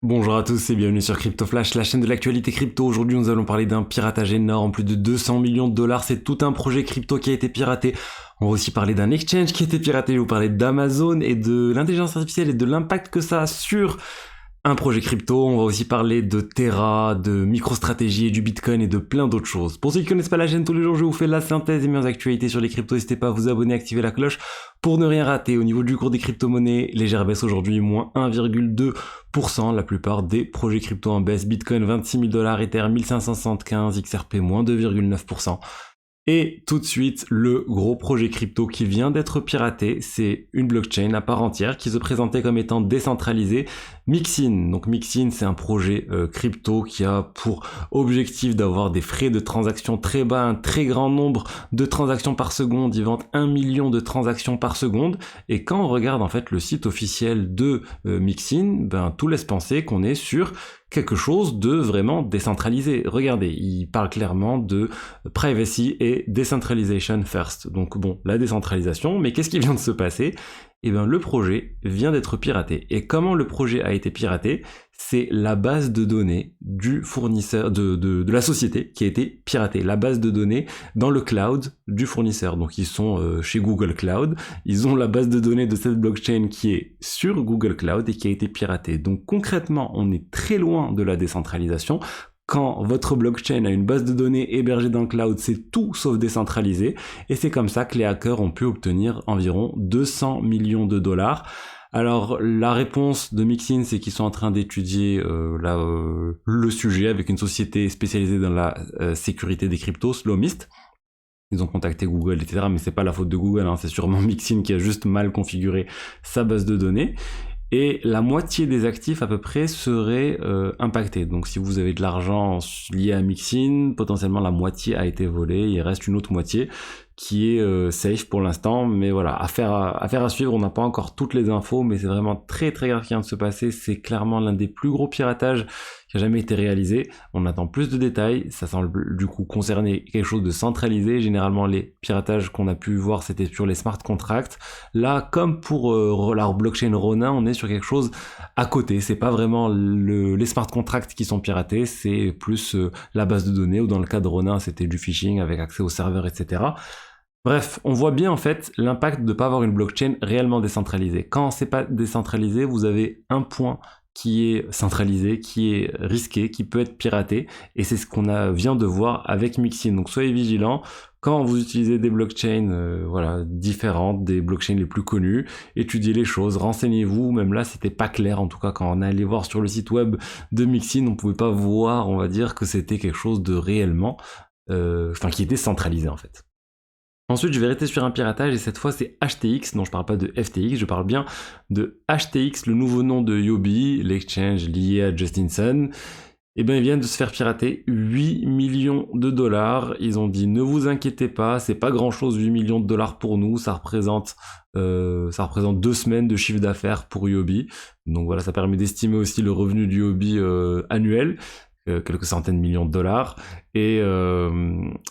Bonjour à tous et bienvenue sur Crypto Flash, la chaîne de l'actualité crypto. Aujourd'hui, nous allons parler d'un piratage énorme, plus de 200 millions de dollars. C'est tout un projet crypto qui a été piraté. On va aussi parler d'un exchange qui a été piraté. Je vais vous parler d'Amazon et de l'intelligence artificielle et de l'impact que ça a sur un projet crypto. On va aussi parler de Terra, de MicroStrategy et du Bitcoin et de plein d'autres choses. Pour ceux qui ne connaissent pas la chaîne, tous les jours, je vous fais la synthèse des meilleures actualités sur les cryptos. N'hésitez pas à vous abonner, activer la cloche pour ne rien rater. Au niveau du cours des crypto-monnaies, légère baisse aujourd'hui, moins 1,2%. La plupart des projets crypto en baisse. Bitcoin 26 000 dollars, Ether 1575, XRP moins 2,9%. Et tout de suite, le gros projet crypto qui vient d'être piraté, c'est une blockchain à part entière qui se présentait comme étant décentralisée, Mixin. Donc Mixin, c'est un projet crypto qui a pour objectif d'avoir des frais de transaction très bas, un très grand nombre de transactions par seconde. Ils vendent 1 million de transactions par seconde. Et quand on regarde en fait le site officiel de Mixin, ben tout laisse penser qu'on est sur quelque chose de vraiment décentralisé. Regardez, il parle clairement de privacy et decentralization first. Donc bon, la décentralisation, mais qu'est-ce qui vient de se passer? Eh bien, le projet vient d'être piraté. Et comment le projet a été piraté? C'est la base de données du fournisseur, de la société qui a été piratée. La base de données dans le cloud du fournisseur. Donc ils sont chez Google Cloud. Ils ont la base de données de cette blockchain qui est sur Google Cloud et qui a été piratée. Donc concrètement, on est très loin de la décentralisation. Quand votre blockchain a une base de données hébergée dans le cloud, c'est tout sauf décentralisé. Et c'est comme ça que les hackers ont pu obtenir environ 200 millions de dollars. Alors la réponse de Mixin, c'est qu'ils sont en train d'étudier le sujet avec une société spécialisée dans la sécurité des cryptos, Slowmist. Ils ont contacté Google, etc. Mais c'est pas la faute de Google, hein, c'est sûrement Mixin qui a juste mal configuré sa base de données. Et la moitié des actifs à peu près seraient impactés. Donc si vous avez de l'argent lié à Mixin, potentiellement la moitié a été volée, il reste une autre moitié qui est safe pour l'instant, mais voilà, affaire à suivre, on n'a pas encore toutes les infos, mais c'est vraiment très très grave ce qui vient de se passer, c'est clairement l'un des plus gros piratages qui a jamais été réalisé, on attend plus de détails, ça semble du coup concerner quelque chose de centralisé, généralement les piratages qu'on a pu voir c'était sur les smart contracts, là comme pour la blockchain Ronin, on est sur quelque chose à côté, c'est pas vraiment les smart contracts qui sont piratés, c'est plus la base de données, ou dans le cas de Ronin c'était du phishing avec accès au serveur, etc. Bref, on voit bien en fait l'impact de ne pas avoir une blockchain réellement décentralisée. Quand c'est pas décentralisé, vous avez un point qui est centralisé, qui est risqué, qui peut être piraté, et c'est ce qu'on vient de voir avec Mixin. Donc soyez vigilants quand vous utilisez des blockchains différentes, des blockchains les plus connues, étudiez les choses, renseignez-vous. Même là, c'était pas clair. En tout cas, quand on allait voir sur le site web de Mixin, on pouvait pas voir, on va dire, que c'était quelque chose de réellement, qui était centralisé en fait. Ensuite, je vais rester sur un piratage et cette fois c'est HTX, non je parle pas de FTX, je parle bien de HTX, le nouveau nom de Yobi, l'exchange lié à Justin Sun. Eh bien, ils viennent de se faire pirater 8 millions de dollars. Ils ont dit ne vous inquiétez pas, c'est pas grand chose 8 millions de dollars pour nous, ça représente 2 semaines de chiffre d'affaires pour Yobi. Donc voilà, ça permet d'estimer aussi le revenu du Yobi annuel. Quelques centaines de millions de dollars. Et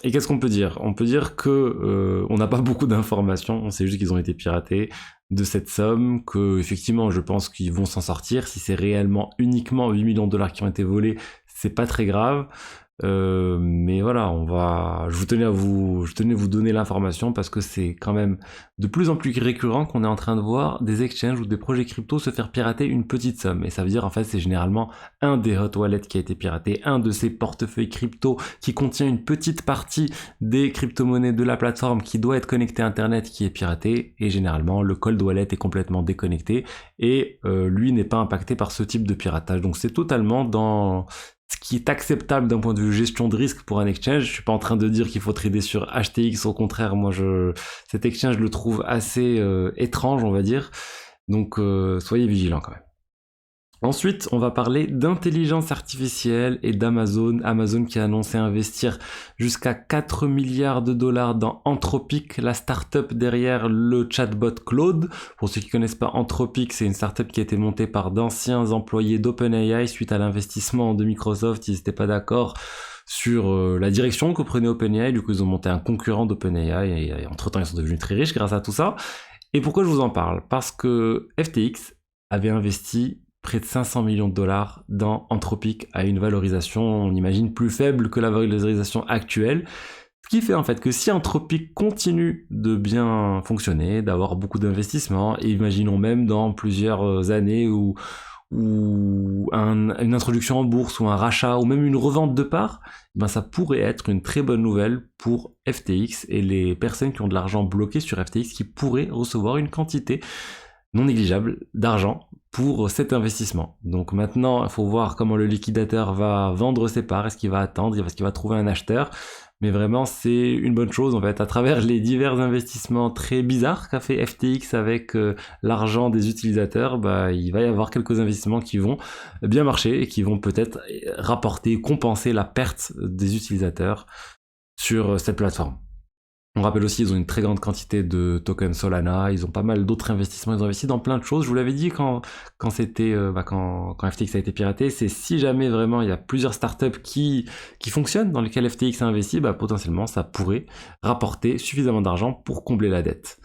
qu'est-ce qu'on peut dire? On peut dire que on n'a pas beaucoup d'informations, on sait juste qu'ils ont été piratés de cette somme, que effectivement je pense qu'ils vont s'en sortir. Si c'est réellement uniquement 8 millions de dollars qui ont été volés, c'est pas très grave. Mais voilà, je tenais à vous donner l'information parce que c'est quand même de plus en plus récurrent qu'on est en train de voir des exchanges ou des projets crypto se faire pirater une petite somme. Et ça veut dire en fait c'est généralement un des hot wallets qui a été piraté, un de ces portefeuilles crypto qui contient une petite partie des crypto-monnaies de la plateforme qui doit être connectée à internet qui est piraté, et généralement le cold wallet est complètement déconnecté et lui n'est pas impacté par ce type de piratage. Donc c'est totalement dans ce qui est acceptable d'un point de vue gestion de risque pour un exchange. Je suis pas en train de dire qu'il faut trader sur HTX, au contraire, cet exchange je le trouve assez étrange, on va dire. Donc soyez vigilants quand même. Ensuite, on va parler d'intelligence artificielle et d'Amazon. Amazon qui a annoncé investir jusqu'à 4 milliards de dollars dans Anthropic, la startup derrière le chatbot Claude. Pour ceux qui connaissent pas Anthropic, c'est une startup qui a été montée par d'anciens employés d'OpenAI suite à l'investissement de Microsoft. Ils n'étaient pas d'accord sur la direction que prenait OpenAI. Du coup, ils ont monté un concurrent d'OpenAI et entre-temps, ils sont devenus très riches grâce à tout ça. Et pourquoi je vous en parle? Parce que FTX avait investi près de 500 millions de dollars dans Anthropic à une valorisation, on imagine, plus faible que la valorisation actuelle. Ce qui fait en fait que si Anthropic continue de bien fonctionner, d'avoir beaucoup d'investissements, et imaginons même dans plusieurs années ou une introduction en bourse ou un rachat ou même une revente de parts, ben ça pourrait être une très bonne nouvelle pour FTX et les personnes qui ont de l'argent bloqué sur FTX qui pourraient recevoir une quantité non négligeable d'argent pour cet investissement. Donc maintenant, il faut voir comment le liquidateur va vendre ses parts, est-ce qu'il va attendre, est-ce qu'il va trouver un acheteur. Mais vraiment, c'est une bonne chose, en fait, à travers les divers investissements très bizarres qu'a fait FTX avec l'argent des utilisateurs, bah, il va y avoir quelques investissements qui vont bien marcher et qui vont peut-être rapporter, compenser la perte des utilisateurs sur cette plateforme. On rappelle aussi, ils ont une très grande quantité de tokens Solana, ils ont pas mal d'autres investissements, ils ont investi dans plein de choses. Je vous l'avais dit quand FTX a été piraté, c'est si jamais vraiment il y a plusieurs startups qui fonctionnent, dans lesquelles FTX a investi, bah, potentiellement ça pourrait rapporter suffisamment d'argent pour combler la dette.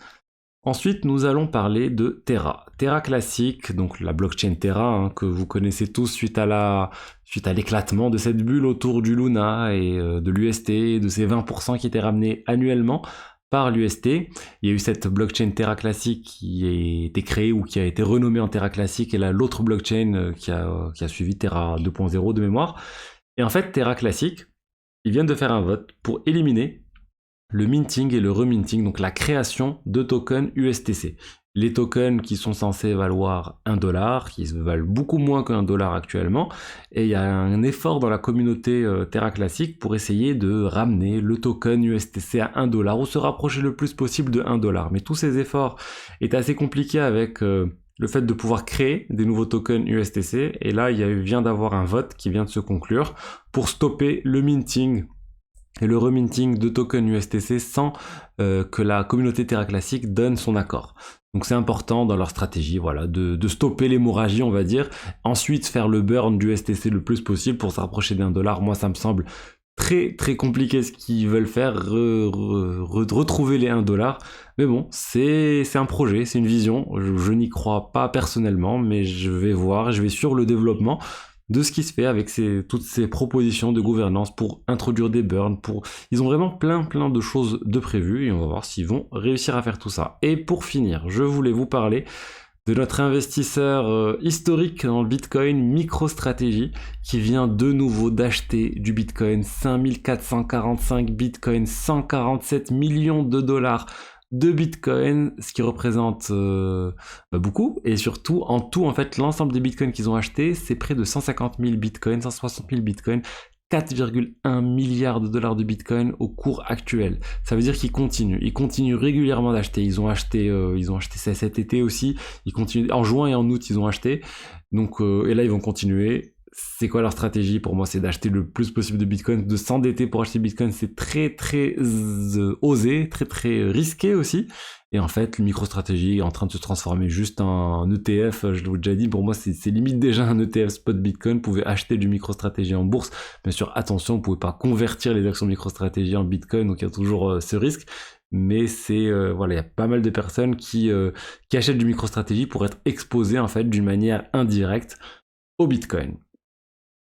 Ensuite, nous allons parler de Terra. Terra classique, donc la blockchain Terra, que vous connaissez tous suite à l'éclatement de cette bulle autour du Luna et de l'UST, de ces 20% qui étaient ramenés annuellement par l'UST. Il y a eu cette blockchain Terra classique qui a été créée ou qui a été renommée en Terra classique, et là l'autre blockchain qui a suivi Terra 2.0 de mémoire. Et en fait, Terra classique, ils viennent de faire un vote pour éliminer le minting et le reminting, donc la création de tokens USTC. Les tokens qui sont censés valoir $1, qui valent beaucoup moins qu'$1 actuellement, et il y a un effort dans la communauté Terra classique pour essayer de ramener le token USTC à $1 ou se rapprocher le plus possible de $1. Mais tous ces efforts étaient assez compliqués avec le fait de pouvoir créer des nouveaux tokens USTC, et là il vient d'avoir un vote qui vient de se conclure pour stopper le minting et le reminting de tokens USTC sans que la communauté Terra classique donne son accord. Donc c'est important dans leur stratégie, voilà, de stopper l'hémorragie, on va dire. Ensuite, faire le burn du USTC le plus possible pour se rapprocher d'$. Moi, ça me semble très très compliqué ce qu'ils veulent faire, retrouver les $1. Mais bon, c'est un projet, c'est une vision. Je n'y crois pas personnellement, mais je vais voir, je vais suivre le développement de ce qui se fait avec toutes ces propositions de gouvernance pour introduire des burns, ils ont vraiment plein de choses de prévues, et on va voir s'ils vont réussir à faire tout ça. Et pour finir, je voulais vous parler de notre investisseur historique dans le Bitcoin, MicroStrategy, qui vient de nouveau d'acheter du Bitcoin, 5445 Bitcoin, 147 millions de dollars de Bitcoin, ce qui représente beaucoup, et surtout, en tout, en fait, l'ensemble des Bitcoins qu'ils ont achetés, c'est près de 150 000 Bitcoins, 160 000 Bitcoins, 4,1 milliards de dollars de Bitcoin au cours actuel. Ça veut dire qu'ils continuent régulièrement d'acheter. Ils ont acheté ça cet été aussi, ils continuent, en juin et en août, ils ont acheté, donc, et là, ils vont continuer. C'est quoi leur stratégie? Pour moi, c'est d'acheter le plus possible de Bitcoin, de s'endetter pour acheter Bitcoin. C'est très osé, très risqué aussi. Et en fait, MicroStrategy est en train de se transformer juste en ETF. Je l'ai déjà dit, pour moi, c'est limite déjà un ETF spot Bitcoin. Vous pouvez acheter du MicroStrategy en bourse. Bien sûr, attention, vous pouvez pas convertir les actions MicroStrategy en Bitcoin, donc il y a toujours ce risque. Mais voilà, il y a pas mal de personnes qui achètent du MicroStrategy pour être exposées en fait d'une manière indirecte au Bitcoin.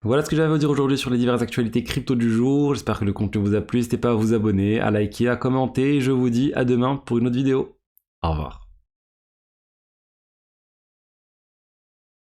Voilà ce que j'avais à vous dire aujourd'hui sur les diverses actualités crypto du jour. J'espère que le contenu vous a plu. N'hésitez pas à vous abonner, à liker, à commenter. Je vous dis à demain pour une autre vidéo. Au revoir.